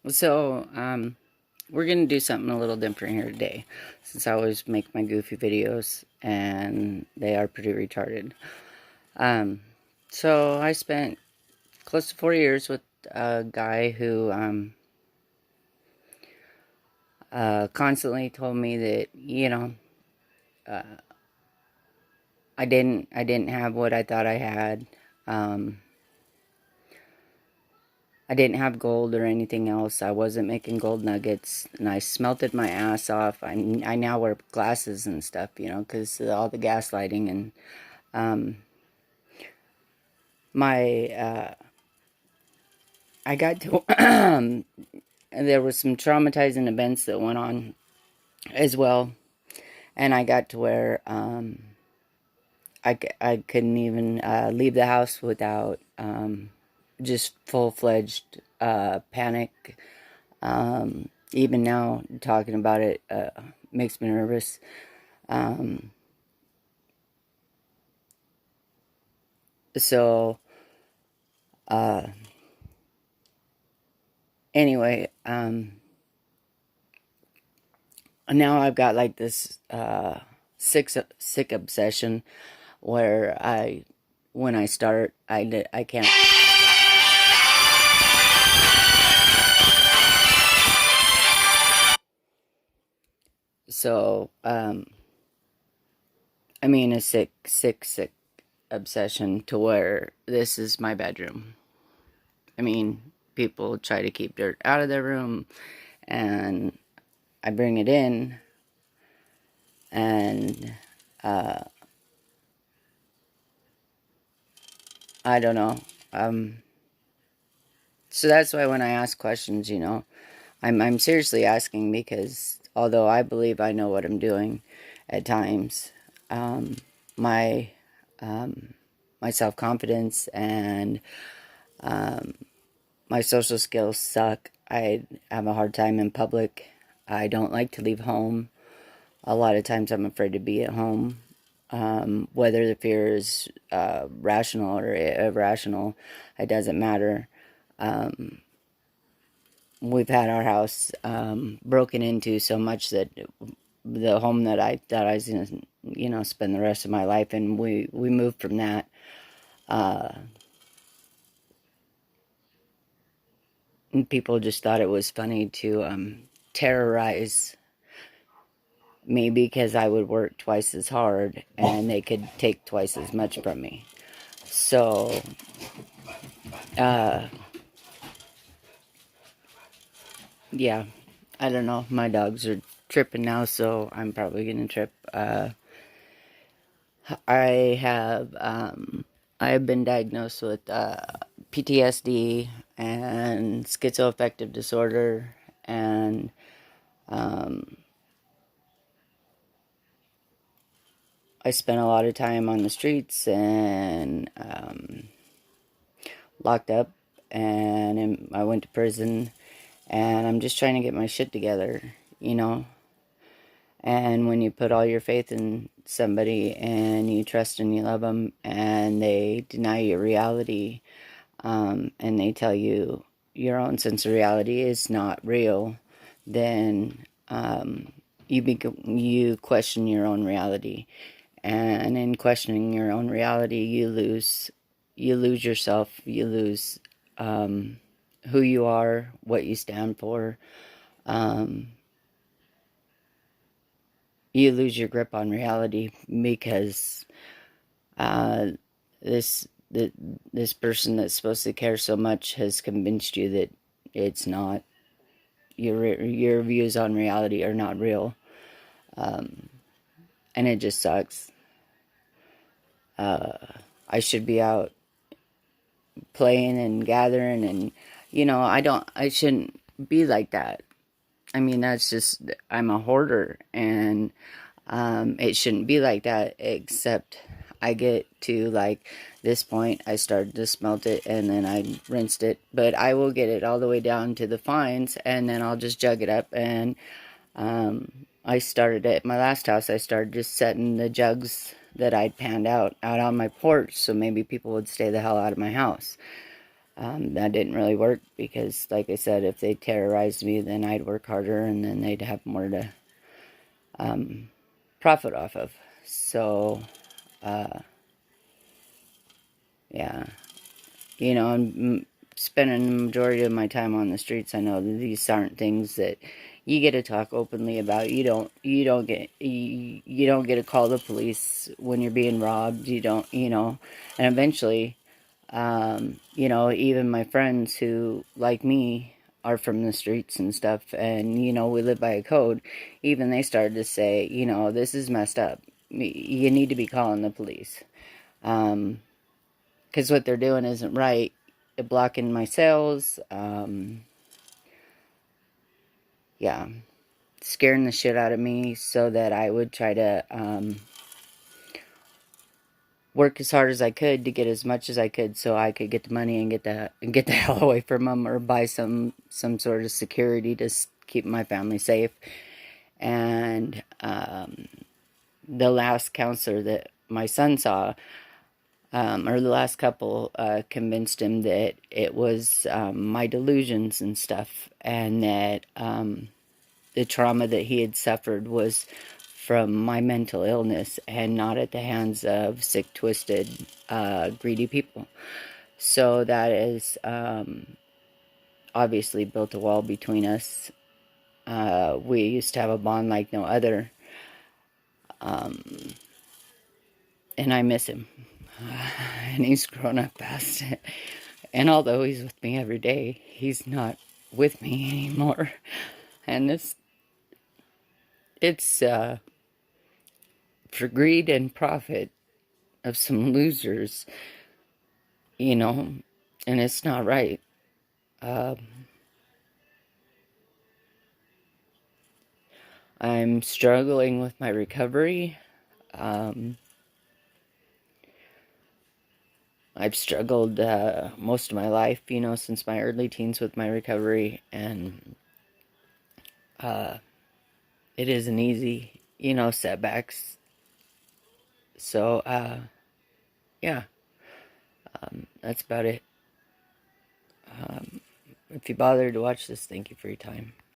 So, we're gonna do something a little different here today, since I always make my goofy videos, and they are pretty retarded. Um, so I spent close to 4 years with a guy who constantly told me that uh, I didn't have what I thought I had. Um, I didn't have gold or anything else. I wasn't making gold nuggets, and I smelted my ass off. I now wear glasses and stuff, because all the gaslighting and um, my I got to there was some traumatizing events that went on as well, and I got to where I couldn't even leave the house without just full-fledged panic. Even now, talking about it makes me nervous. Um, so, uh, anyway, now I've got like this sick obsession where when I start, I can't. So, I mean, a sick obsession to where this is my bedroom. I mean, people try to keep dirt out of their room, and I bring it in, and uh, I don't know. Um, so that's why when I ask questions, I'm seriously asking, because although I believe I know what I'm doing, at times, um, my um, my self confidence and um, my social skills suck. I have a hard time in public. I don't like to leave home. A lot of times I'm afraid to be at home. Whether the fear is rational or irrational, it doesn't matter. Um, we've had our house broken into so much that the home that I thought I was gonna, spend the rest of my life in, we moved from that. Uh, and people just thought it was funny to terrorize me because I would work twice as hard and they could take twice as much from me. So, uh, yeah, I don't know. My dogs are tripping now, so I'm probably gonna trip. I have been diagnosed with PTSD and schizoaffective disorder, and um, I spent a lot of time on the streets and locked up, and I went to prison, and I'm just trying to get my shit together, you know. And when you put all your faith in somebody and you trust and you love them, and they deny your reality, and they tell you your own sense of reality is not real, then you question your own reality, and in questioning your own reality, you lose yourself, you lose who you are, what you stand for. Um, you lose your grip on reality because uh, this th- this person that's supposed to care so much has convinced you that it's not. Your views on reality are not real, um, and it just sucks. Uh, I should be out playing and gathering, and I shouldn't be like that. I mean, that's just, I'm a hoarder, and it shouldn't be like that, except I get to like this point, I started to smelt it and then I rinsed it, but I will get it all the way down to the fines, and then I'll just jug it up. And I started at my last house, I started just setting the jugs that I'd panned out on my porch, so maybe people would stay the hell out of my house. That didn't really work because, like I said, if they terrorized me, then I'd work harder and then they'd have more to profit off of. So, yeah, I'm spending the majority of my time on the streets. I know that these aren't things that you get to talk openly about. You don't get to call the police when you're being robbed. You don't, and eventually, even my friends who, like me, are from the streets and stuff, and, we live by a code, even they started to say, this is messed up. You need to be calling the police. Because what they're doing isn't right. They're blocking my sales. Yeah. Scaring the shit out of me so that I would try to work as hard as I could to get as much as I could so I could get the money and get the hell away from them, or buy some sort of security to keep my family safe. And the last counselor that my son saw, or the last couple, convinced him that it was my delusions and stuff, and that the trauma that he had suffered was from my mental illness and not at the hands of sick, twisted, greedy people. So that is obviously built a wall between us. We used to have a bond like no other, and I miss him. And he's grown up fast. And although he's with me every day, he's not with me anymore. And it's for greed and profit of some losers, and it's not right. I'm struggling with my recovery. I've struggled most of my life, since my early teens with my recovery, and it isn't easy, setbacks. So, yeah, that's about it. If you bothered to watch this, thank you for your time.